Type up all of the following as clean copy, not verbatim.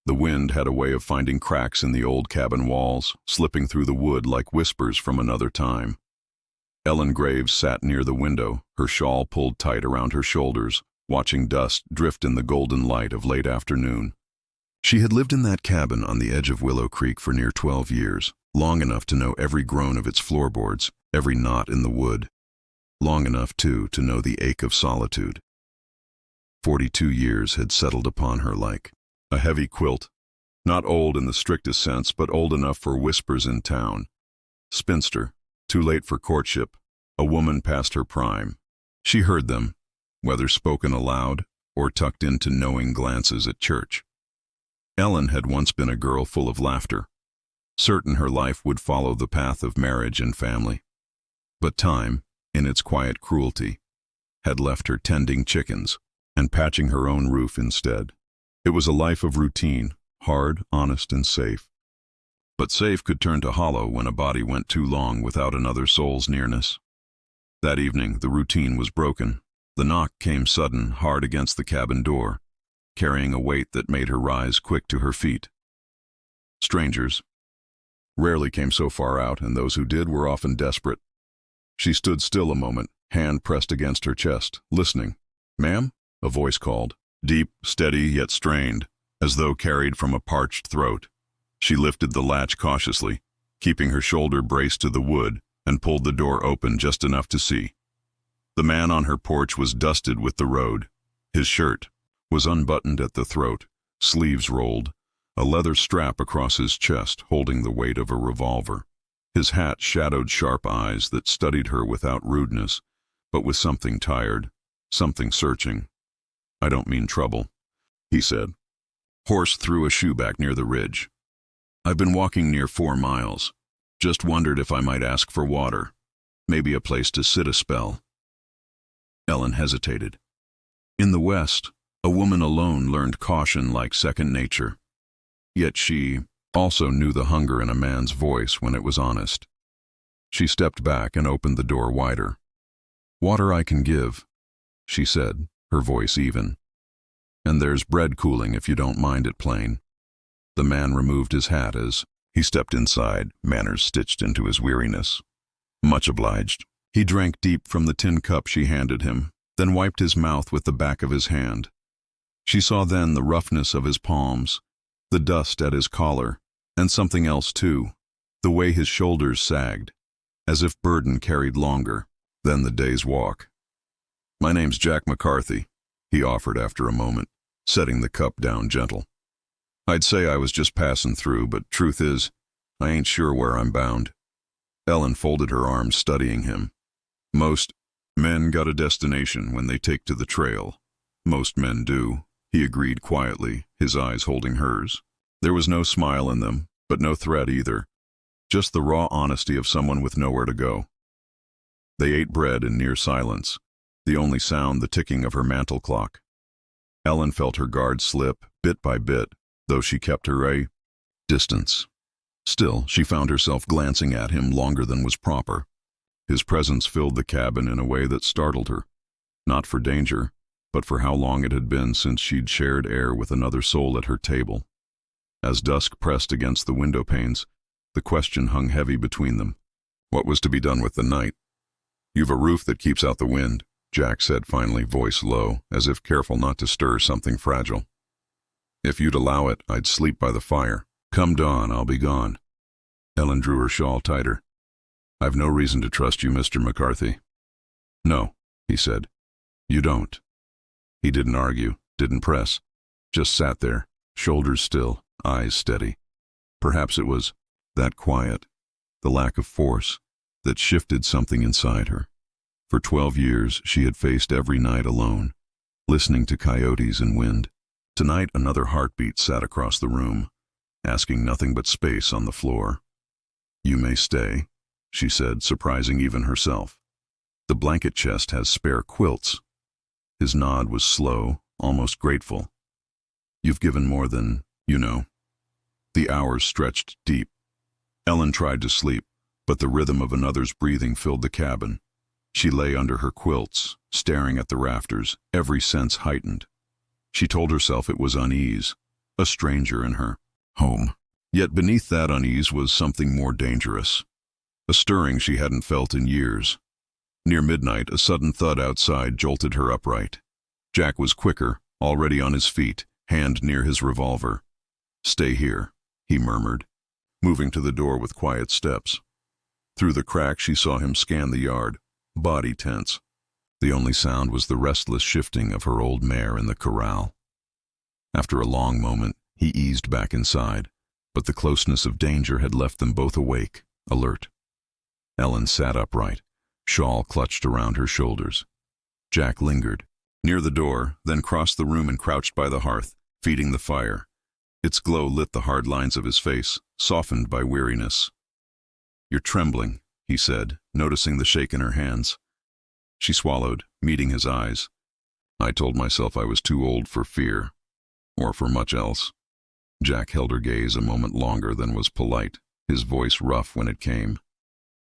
The wind had a way of finding cracks in the old cabin walls, slipping through the wood like whispers from another time. Ellen Graves sat near the window, her shawl pulled tight around her shoulders, watching dust drift in the golden light of late afternoon. She had lived in that cabin on the edge of Willow Creek for near 12 years, long enough to know every groan of its floorboards, every knot in the wood. Long enough, too, to know the ache of solitude. 42 years had settled upon her like a heavy quilt, not old in the strictest sense, but old enough for whispers in town. Spinster, too late for courtship, a woman past her prime. She heard them, whether spoken aloud or tucked into knowing glances at church. Ellen had once been a girl full of laughter, certain her life would follow the path of marriage and family. But time, in its quiet cruelty, had left her tending chickens and patching her own roof instead. It was a life of routine, hard, honest, and safe. But safe could turn to hollow when a body went too long without another soul's nearness. That evening, the routine was broken. The knock came sudden, hard against the cabin door, carrying a weight that made her rise quick to her feet. Strangers rarely came so far out, and those who did were often desperate. She stood still a moment, hand pressed against her chest, listening. "Ma'am?" a voice called, deep, steady, yet strained, as though carried from a parched throat. She lifted the latch cautiously, keeping her shoulder braced to the wood, and pulled the door open just enough to see. The man on her porch was dusted with the road. His shirt was unbuttoned at the throat, sleeves rolled, a leather strap across his chest holding the weight of a revolver. His hat shadowed sharp eyes that studied her without rudeness, but with something tired, something searching. "I don't mean trouble," he said. Horse threw a shoe back near the ridge. "I've been walking near 4 miles. Just wondered if I might ask for water. Maybe a place to sit a spell." Ellen hesitated. In the West, a woman alone learned caution like second nature. Yet she also knew the hunger in a man's voice when it was honest. She stepped back and opened the door wider. "Water I can give," she said, her voice even. "And there's bread cooling if you don't mind it plain." The man removed his hat as he stepped inside, manners stitched into his weariness. "Much obliged." He drank deep from the tin cup she handed him, then wiped his mouth with the back of his hand. She saw then the roughness of his palms, the dust at his collar, and something else too, the way his shoulders sagged, as if burden carried longer than the day's walk. "My name's Jack McCarthy," he offered after a moment, setting the cup down gentle. "I'd say I was just passing through, but truth is, I ain't sure where I'm bound." Ellen folded her arms, studying him. "Most men got a destination when they take to the trail. Most men do," he agreed quietly, his eyes holding hers. There was no smile in them, but no threat either. Just the raw honesty of someone with nowhere to go. They ate bread in near silence, the only sound the ticking of her mantel clock. Ellen felt her guard slip, bit by bit, though she kept her distance. Still, she found herself glancing at him longer than was proper. His presence filled the cabin in a way that startled her, not for danger, but for how long it had been since she'd shared air with another soul at her table. As dusk pressed against the window panes, the question hung heavy between them. What was to be done with the night? "You've a roof that keeps out the wind," Jack said finally, voice low, as if careful not to stir something fragile. "If you'd allow it, I'd sleep by the fire. Come dawn, I'll be gone." Ellen drew her shawl tighter. "I've no reason to trust you, Mr. McCarthy." "No," he said. "You don't." He didn't argue, didn't press, just sat there, shoulders still, eyes steady. Perhaps it was that quiet, the lack of force, that shifted something inside her. For 12 years she had faced every night alone, listening to coyotes and wind. Tonight another heartbeat sat across the room, asking nothing but space on the floor. "You may stay," she said, surprising even herself. "The blanket chest has spare quilts." His nod was slow, almost grateful. "You've given more than, you know." The hours stretched deep. Ellen tried to sleep, but the rhythm of another's breathing filled the cabin. She lay under her quilts, staring at the rafters, every sense heightened. She told herself it was unease, a stranger in her home. Yet beneath that unease was something more dangerous, a stirring she hadn't felt in years. Near midnight, a sudden thud outside jolted her upright. Jack was quicker, already on his feet, hand near his revolver. "Stay here," he murmured, moving to the door with quiet steps. Through the crack she saw him scan the yard, body tense. The only sound was the restless shifting of her old mare in the corral. After a long moment, he eased back inside, but the closeness of danger had left them both awake, alert. Ellen sat upright, shawl clutched around her shoulders. Jack lingered, near the door, then crossed the room and crouched by the hearth, feeding the fire. Its glow lit the hard lines of his face, softened by weariness. "You're trembling," he said, noticing the shake in her hands. She swallowed, meeting his eyes. "I told myself I was too old for fear, or for much else." Jack held her gaze a moment longer than was polite, his voice rough when it came.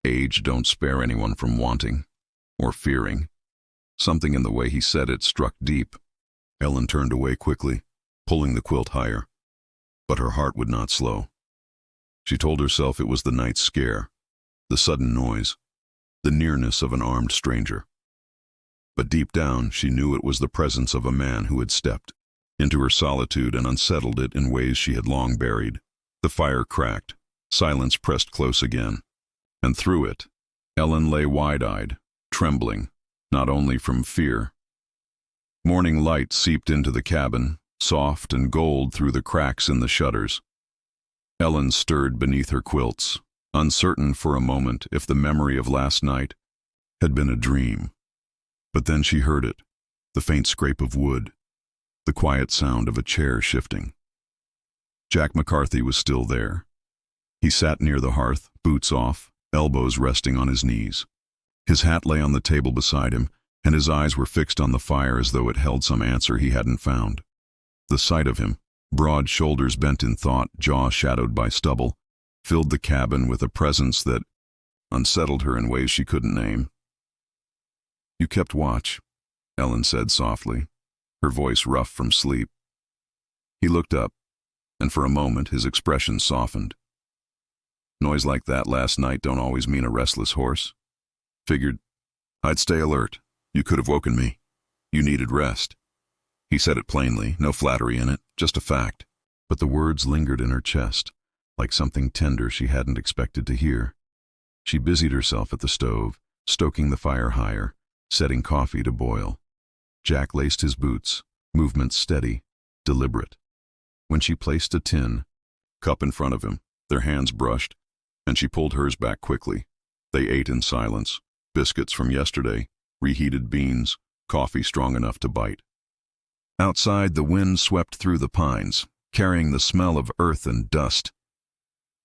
"Age don't spare anyone from wanting, or fearing." Something in the way he said it struck deep. Ellen turned away quickly, pulling the quilt higher. But her heart would not slow. She told herself it was the night's scare, the sudden noise, the nearness of an armed stranger. But deep down, she knew it was the presence of a man who had stepped into her solitude and unsettled it in ways she had long buried. The fire cracked, silence pressed close again, and through it, Ellen lay wide-eyed, trembling, not only from fear. Morning light seeped into the cabin, soft and gold through the cracks in the shutters. Ellen stirred beneath her quilts, uncertain for a moment if the memory of last night had been a dream. But then she heard it, the faint scrape of wood, the quiet sound of a chair shifting. Jack McCarthy was still there. He sat near the hearth, boots off, elbows resting on his knees. His hat lay on the table beside him, and his eyes were fixed on the fire as though it held some answer he hadn't found. The sight of him, broad shoulders bent in thought, jaw shadowed by stubble, filled the cabin with a presence that unsettled her in ways she couldn't name. "You kept watch," Ellen said softly, her voice rough from sleep. He looked up, and for a moment his expression softened. "Noise like that last night don't always mean a restless horse. Figured I'd stay alert. You could have woken me. You needed rest." He said it plainly, no flattery in it, just a fact. But the words lingered in her chest, like something tender she hadn't expected to hear. She busied herself at the stove, stoking the fire higher, setting coffee to boil. Jack laced his boots, movements steady, deliberate. When she placed a tin cup in front of him, their hands brushed, and she pulled hers back quickly. They ate in silence, biscuits from yesterday, reheated beans, coffee strong enough to bite. Outside, the wind swept through the pines, carrying the smell of earth and dust.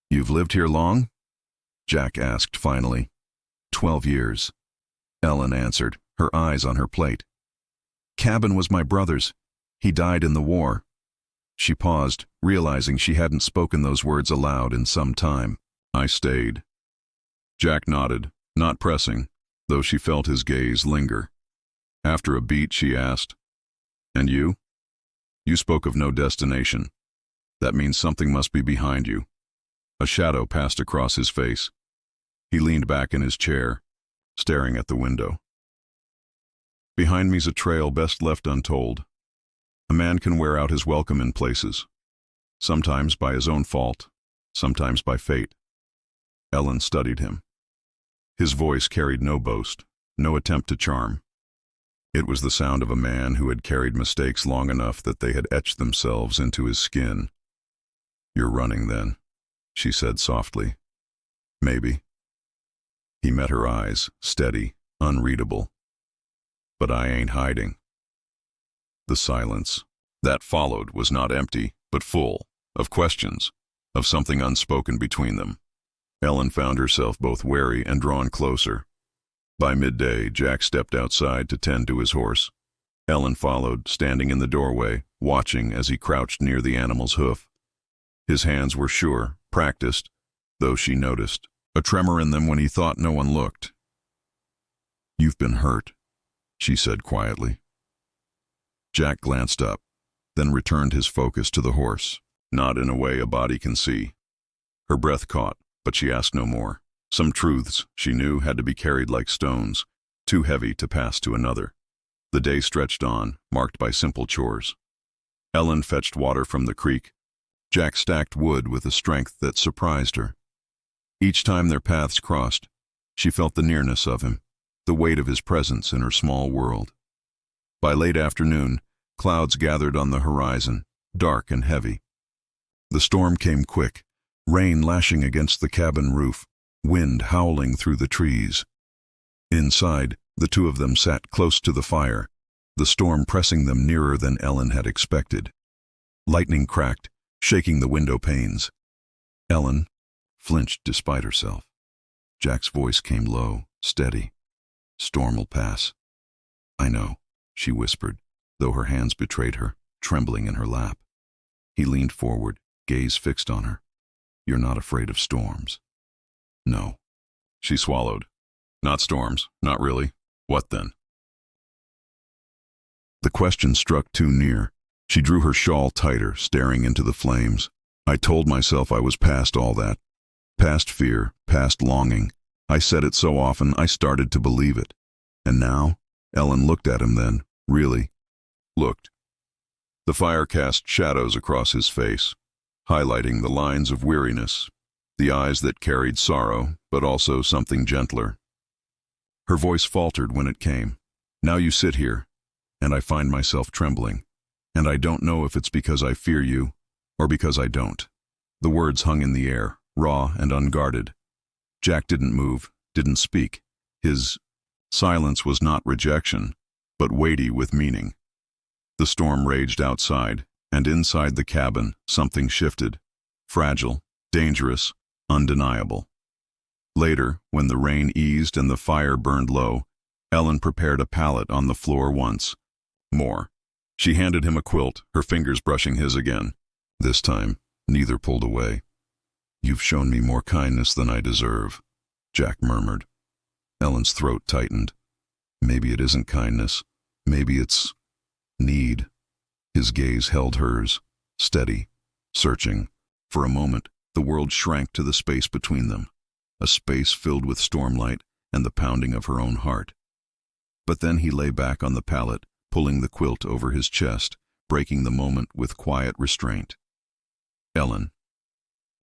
"You've lived here long?" Jack asked finally. 12 years. Ellen answered, her eyes on her plate. "Cabin was my brother's. He died in the war." She paused, realizing she hadn't spoken those words aloud in some time. "I stayed." Jack nodded, not pressing, though she felt his gaze linger. After a beat, she asked, "And you? You spoke of no destination. That means something must be behind you." A shadow passed across his face. He leaned back in his chair, staring at the window. "Behind me's a trail best left untold. A man can wear out his welcome in places, sometimes by his own fault, sometimes by fate." Ellen studied him. His voice carried no boast, no attempt to charm. It was the sound of a man who had carried mistakes long enough that they had etched themselves into his skin. "You're running, then," she said softly. "Maybe." He met her eyes, steady, unreadable. "But I ain't hiding." The silence that followed was not empty, but full of questions, of something unspoken between them. Ellen found herself both wary and drawn closer. By midday, Jack stepped outside to tend to his horse. Ellen followed, standing in the doorway, watching as he crouched near the animal's hoof. His hands were sure, practiced, though she noticed a tremor in them when he thought no one looked. "You've been hurt," she said quietly. Jack glanced up, then returned his focus to the horse, not in a way a body can see. Her breath caught, but she asked no more. Some truths, she knew, had to be carried like stones, too heavy to pass to another. The day stretched on, marked by simple chores. Ellen fetched water from the creek. Jack stacked wood with a strength that surprised her. Each time their paths crossed, she felt the nearness of him, the weight of his presence in her small world. By late afternoon, clouds gathered on the horizon, dark and heavy. The storm came quick, rain lashing against the cabin roof, wind howling through the trees. Inside, the two of them sat close to the fire, the storm pressing them nearer than Ellen had expected. Lightning cracked, shaking the window panes. Ellen flinched despite herself. Jack's voice came low, steady. "Storm will pass." "I know," she whispered, though her hands betrayed her, trembling in her lap. He leaned forward, gaze fixed on her. "You're not afraid of storms?" "No." She swallowed. "Not storms, not really. What then?" The question struck too near. She drew her shawl tighter, staring into the flames. "I told myself I was past all that. Past fear, past longing. I said it so often, I started to believe it. And now?" Ellen looked at him then, really. Looked. The fire cast shadows across his face, highlighting the lines of weariness, the eyes that carried sorrow, but also something gentler. Her voice faltered when it came. "Now you sit here, and I find myself trembling. And I don't know if it's because I fear you, or because I don't." The words hung in the air, raw and unguarded. Jack didn't move, didn't speak. His silence was not rejection, but weighty with meaning. The storm raged outside, and inside the cabin, something shifted. Fragile, dangerous, undeniable. Later, when the rain eased and the fire burned low, Ellen prepared a pallet on the floor once more. She handed him a quilt, her fingers brushing his again. This time, neither pulled away. "You've shown me more kindness than I deserve," Jack murmured. Ellen's throat tightened. Maybe it isn't kindness. Maybe it's need. His gaze held hers, steady, searching. For a moment, the world shrank to the space between them, a space filled with stormlight and the pounding of her own heart. But then he lay back on the pallet, pulling the quilt over his chest, breaking the moment with quiet restraint. Ellen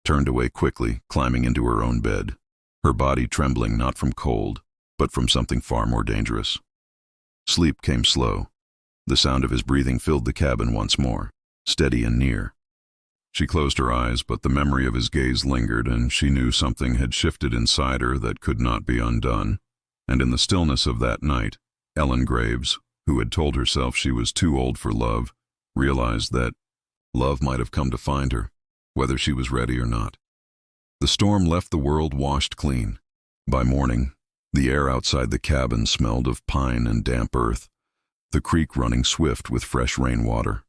turned away quickly, climbing into her own bed, her body trembling not from cold, but from something far more dangerous. Sleep came slow. The sound of his breathing filled the cabin once more, steady and near. She closed her eyes, but the memory of his gaze lingered, and she knew something had shifted inside her that could not be undone. And in the stillness of that night, Ellen Graves, who had told herself she was too old for love, realized that love might have come to find her, whether she was ready or not. The storm left the world washed clean. By morning, the air outside the cabin smelled of pine and damp earth, the creek running swift with fresh rainwater.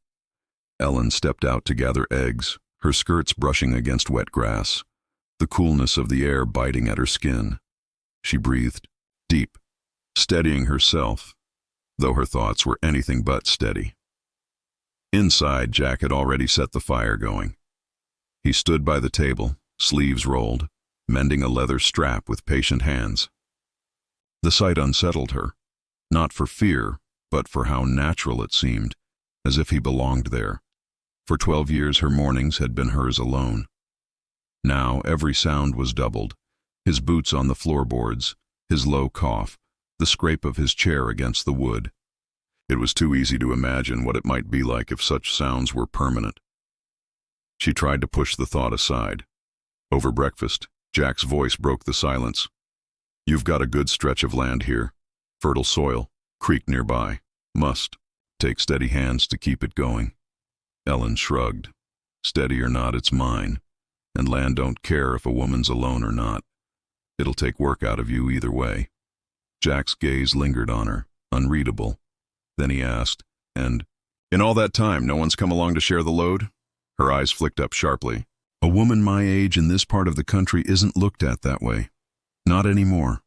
Ellen stepped out to gather eggs, her skirts brushing against wet grass, the coolness of the air biting at her skin. She breathed deep, steadying herself, though her thoughts were anything but steady. Inside, Jack had already set the fire going. He stood by the table, sleeves rolled, mending a leather strap with patient hands. The sight unsettled her, not for fear, but for how natural it seemed, as if he belonged there. For 12 years her mornings had been hers alone. Now every sound was doubled, his boots on the floorboards, his low cough, the scrape of his chair against the wood. It was too easy to imagine what it might be like if such sounds were permanent. She tried to push the thought aside. Over breakfast, Jack's voice broke the silence. "You've got a good stretch of land here. Fertile soil, creek nearby. Must take steady hands to keep it going." Ellen shrugged. "Steady or not, it's mine. And land don't care if a woman's alone or not. It'll take work out of you either way." Jack's gaze lingered on her, unreadable. Then he asked, "And in all that time, no one's come along to share the load?" Her eyes flicked up sharply. "A woman my age in this part of the country isn't looked at that way. Not anymore."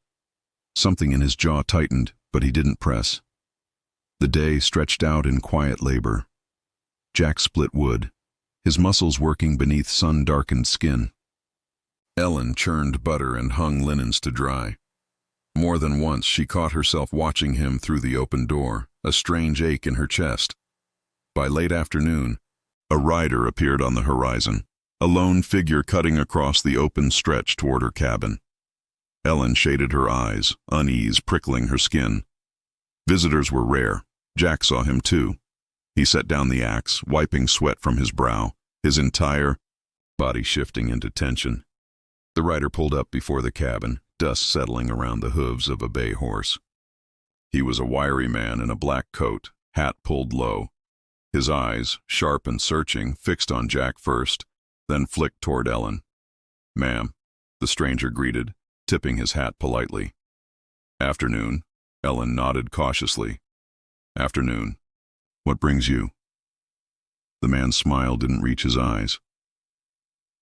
Something in his jaw tightened, but he didn't press. The day stretched out in quiet labor. Jack split wood, his muscles working beneath sun-darkened skin. Ellen churned butter and hung linens to dry. More than once she caught herself watching him through the open door, a strange ache in her chest. By late afternoon, a rider appeared on the horizon, a lone figure cutting across the open stretch toward her cabin. Ellen shaded her eyes, unease prickling her skin. Visitors were rare. Jack saw him too. He set down the axe, wiping sweat from his brow, his entire body shifting into tension. The rider pulled up before the cabin, dust settling around the hooves of a bay horse. He was a wiry man in a black coat, hat pulled low. His eyes, sharp and searching, fixed on Jack first, then flicked toward Ellen. "Ma'am," the stranger greeted, tipping his hat politely. "Afternoon," Ellen nodded cautiously. "Afternoon. What brings you?" The man's smile didn't reach his eyes.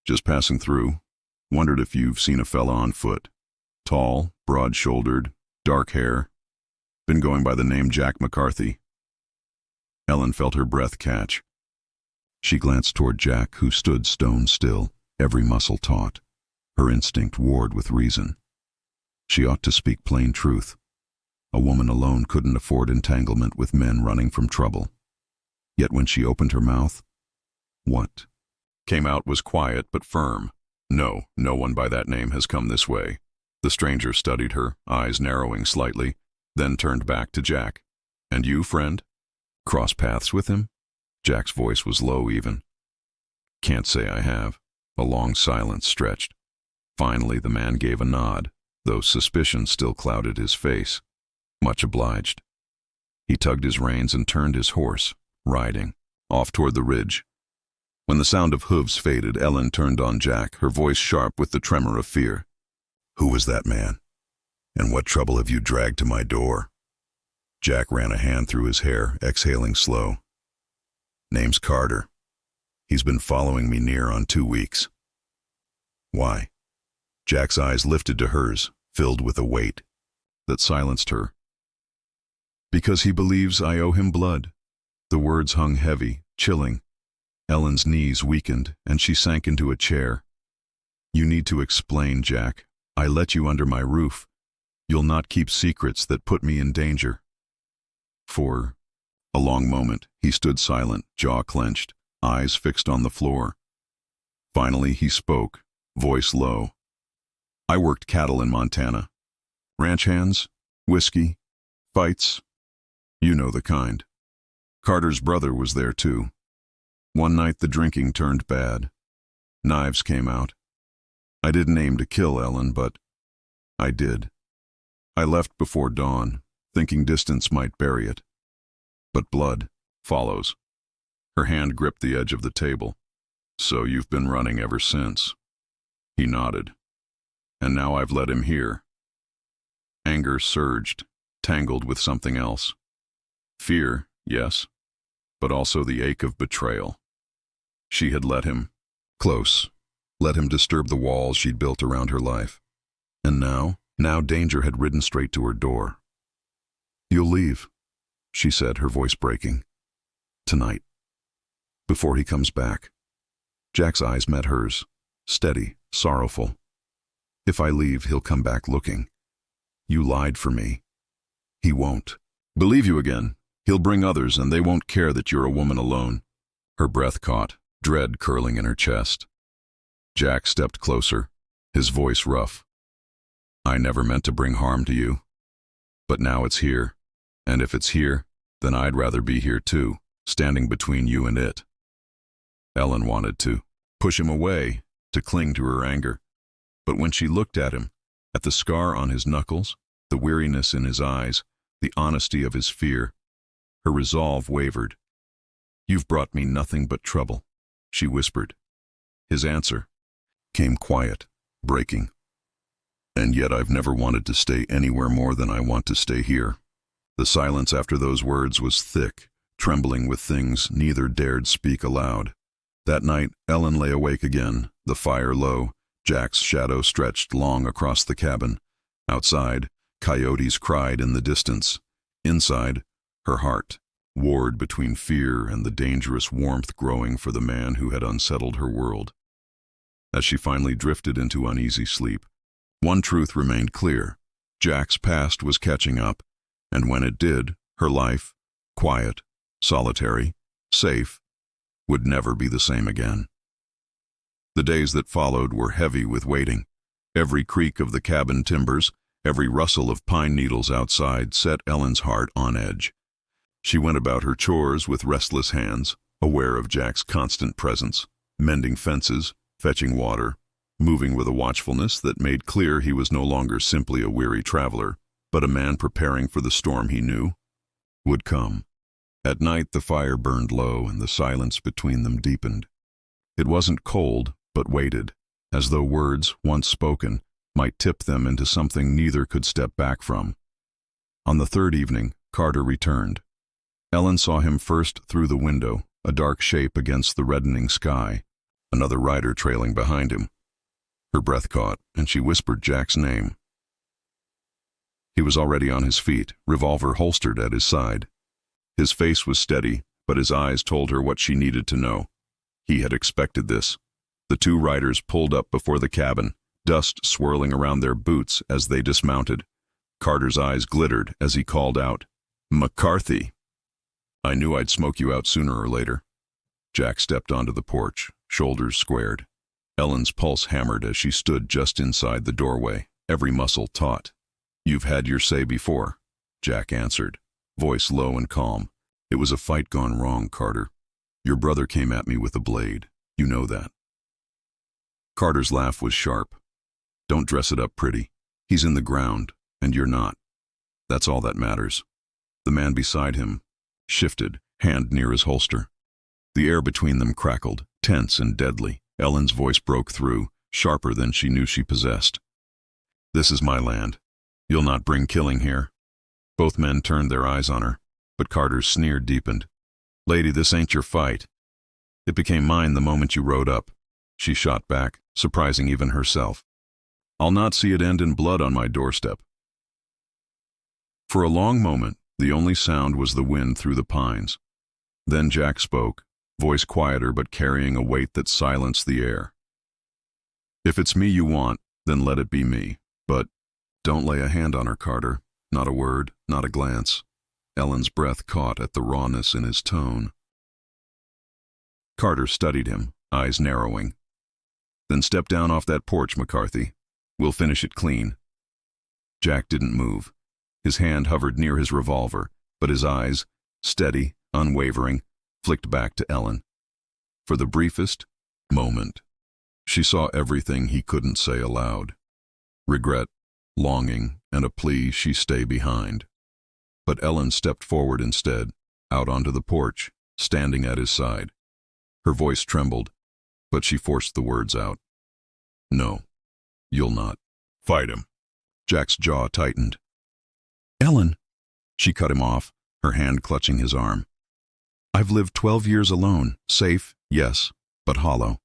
"Just passing through. Wondered if you've seen a fella on foot. Tall, broad-shouldered, dark hair. Been going by the name Jack McCarthy." Ellen felt her breath catch. She glanced toward Jack, who stood stone still, every muscle taut. Her instinct warred with reason. She ought to speak plain truth. A woman alone couldn't afford entanglement with men running from trouble. Yet when she opened her mouth, what came out was quiet but firm. "No, no one by that name has come this way." The stranger studied her, eyes narrowing slightly, then turned back to Jack. "And you, friend? Cross paths with him?" Jack's voice was low even. "Can't say I have." A long silence stretched. Finally the man gave a nod, though suspicion still clouded his face. "Much obliged." He tugged his reins and turned his horse, riding, off toward the ridge. When the sound of hooves faded, Ellen turned on Jack, her voice sharp with the tremor of fear. "Who was that man? And what trouble have you dragged to my door?" Jack ran a hand through his hair, exhaling slow. "Name's Carter. He's been following me near on 2 weeks." "Why?" Jack's eyes lifted to hers, filled with a weight that silenced her. "Because he believes I owe him blood." The words hung heavy, chilling. Ellen's knees weakened, and she sank into a chair. "You need to explain, Jack. I let you under my roof. You'll not keep secrets that put me in danger." For a long moment, he stood silent, jaw clenched, eyes fixed on the floor. Finally, he spoke, voice low. "I worked cattle in Montana. Ranch hands, whiskey, fights. You know the kind. Carter's brother was there too. One night the drinking turned bad. Knives came out. I didn't aim to kill Ellen, but I did. I left before dawn, thinking distance might bury it. But blood follows." Her hand gripped the edge of the table. "So you've been running ever since." He nodded. "And now I've led him here." Anger surged, tangled with something else. Fear, yes, but also the ache of betrayal. She had let him close, let him disturb the walls she'd built around her life. And now danger had ridden straight to her door. "You'll leave," she said, her voice breaking. "Tonight. Before he comes back." Jack's eyes met hers, steady, sorrowful. "If I leave, he'll come back looking. You lied for me." "He won't. Believe you again. He'll bring others, and they won't care that you're a woman alone." Her breath caught, dread curling in her chest. Jack stepped closer, his voice rough. "I never meant to bring harm to you. But now it's here. And if it's here, then I'd rather be here too, standing between you and it." Ellen wanted to push him away, to cling to her anger. But when she looked at him, at the scar on his knuckles, the weariness in his eyes, the honesty of his fear, her resolve wavered. "You've brought me nothing but trouble," she whispered. His answer came quiet, breaking. "And yet I've never wanted to stay anywhere more than I want to stay here." The silence after those words was thick, trembling with things neither dared speak aloud. That night, Ellen lay awake again, the fire low, Jack's shadow stretched long across the cabin. Outside, coyotes cried in the distance. Inside, her heart warred between fear and the dangerous warmth growing for the man who had unsettled her world. As she finally drifted into uneasy sleep, one truth remained clear. Jack's past was catching up, and when it did, her life, quiet, solitary, safe, would never be the same again. The days that followed were heavy with waiting. Every creak of the cabin timbers, every rustle of pine needles outside set Ellen's heart on edge. She went about her chores with restless hands, aware of Jack's constant presence, mending fences, fetching water, moving with a watchfulness that made clear he was no longer simply a weary traveler, but a man preparing for the storm he knew would come. At night the fire burned low and the silence between them deepened. It wasn't cold, but weighted, as though words, once spoken, might tip them into something neither could step back from. On the third evening, Carter returned. Ellen saw him first through the window, a dark shape against the reddening sky, another rider trailing behind him. Her breath caught, and she whispered Jack's name. He was already on his feet, revolver holstered at his side. His face was steady, but his eyes told her what she needed to know. He had expected this. The two riders pulled up before the cabin, dust swirling around their boots as they dismounted. Carter's eyes glittered as he called out, "McCarthy! I knew I'd smoke you out sooner or later." Jack stepped onto the porch, shoulders squared. Ellen's pulse hammered as she stood just inside the doorway, every muscle taut. "You've had your say before," Jack answered, voice low and calm. "It was a fight gone wrong, Carter. Your brother came at me with a blade. You know that." Carter's laugh was sharp. "Don't dress it up pretty. He's in the ground, and you're not. That's all that matters." The man beside him shifted, hand near his holster. The air between them crackled, tense and deadly. Ellen's voice broke through, sharper than she knew she possessed. "This is my land. You'll not bring killing here." Both men turned their eyes on her, but Carter's sneer deepened. "Lady, this ain't your fight. It became mine the moment you rode up," she shot back, surprising even herself. "I'll not see it end in blood on my doorstep." For a long moment, the only sound was the wind through the pines. Then Jack spoke, voice quieter but carrying a weight that silenced the air. "If it's me you want, then let it be me. But don't lay a hand on her, Carter. Not a word, not a glance." Ellen's breath caught at the rawness in his tone. Carter studied him, eyes narrowing. "Then step down off that porch, McCarthy. We'll finish it clean." Jack didn't move. His hand hovered near his revolver, but his eyes, steady, unwavering, flicked back to Ellen. For the briefest moment, she saw everything he couldn't say aloud. Regret, longing, and a plea she stay behind. But Ellen stepped forward instead, out onto the porch, standing at his side. Her voice trembled, but she forced the words out. "No, you'll not fight him." Jack's jaw tightened. "Ellen," she cut him off, her hand clutching his arm. "I've lived 12 years alone, safe, yes, but hollow.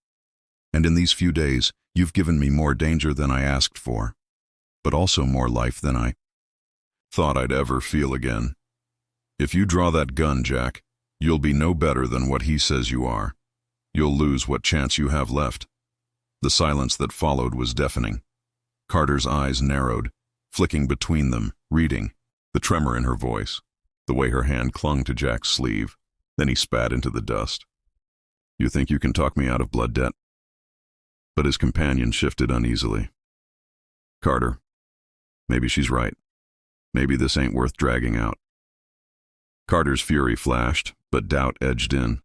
And in these few days, you've given me more danger than I asked for, but also more life than I thought I'd ever feel again. If you draw that gun, Jack, you'll be no better than what he says you are. You'll lose what chance you have left." The silence that followed was deafening. Carter's eyes narrowed, flicking between them, reading, the tremor in her voice, the way her hand clung to Jack's sleeve. Then he spat into the dust. "You think you can talk me out of blood debt?" But his companion shifted uneasily. "Carter, maybe she's right. Maybe this ain't worth dragging out." Carter's fury flashed, but doubt edged in.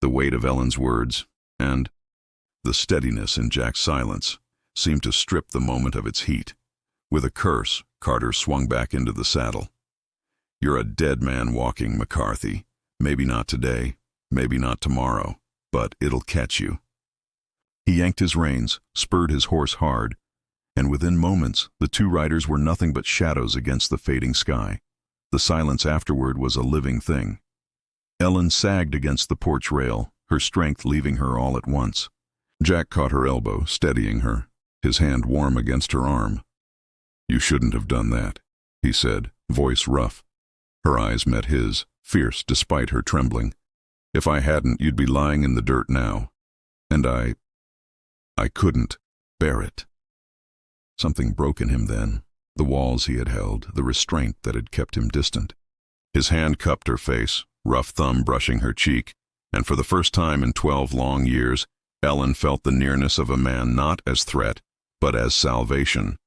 The weight of Ellen's words, and the steadiness in Jack's silence, seemed to strip the moment of its heat. With a curse, Carter swung back into the saddle. "You're a dead man walking, McCarthy. Maybe not today, maybe not tomorrow, but it'll catch you." He yanked his reins, spurred his horse hard, and within moments the two riders were nothing but shadows against the fading sky. The silence afterward was a living thing. Ellen sagged against the porch rail, her strength leaving her all at once. Jack caught her elbow, steadying her, his hand warm against her arm. "You shouldn't have done that," he said, voice rough. Her eyes met his, fierce despite her trembling. "If I hadn't, you'd be lying in the dirt now. And I couldn't bear it." Something broke in him then, the walls he had held, the restraint that had kept him distant. His hand cupped her face, rough thumb brushing her cheek, and for the first time in 12 long years, Ellen felt the nearness of a man not as threat, but as salvation.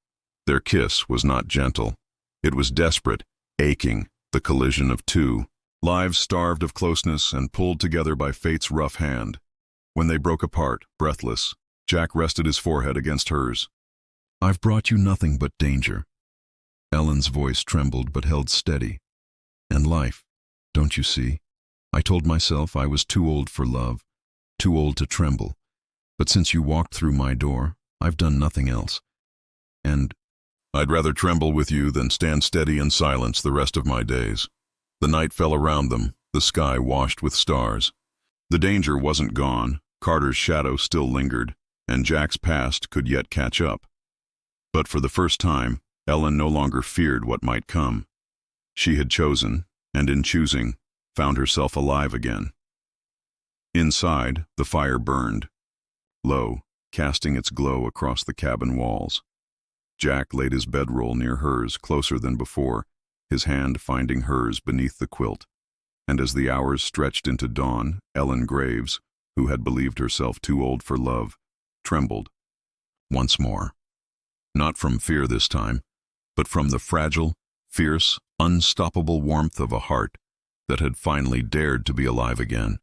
Their kiss was not gentle. It was desperate, aching, the collision of two, lives starved of closeness and pulled together by fate's rough hand. When they broke apart, breathless, Jack rested his forehead against hers. "I've brought you nothing but danger." Ellen's voice trembled but held steady. "And life, don't you see? I told myself I was too old for love, too old to tremble. But since you walked through my door, I've done nothing else. And I'd rather tremble with you than stand steady in silence the rest of my days." The night fell around them, the sky washed with stars. The danger wasn't gone, Carter's shadow still lingered, and Jack's past could yet catch up. But for the first time, Ellen no longer feared what might come. She had chosen, and in choosing, found herself alive again. Inside, the fire burned, low, casting its glow across the cabin walls. Jack laid his bedroll near hers, closer than before, his hand finding hers beneath the quilt. And as the hours stretched into dawn, Ellen Graves, who had believed herself too old for love, trembled. Once more. Not from fear this time, but from the fragile, fierce, unstoppable warmth of a heart that had finally dared to be alive again.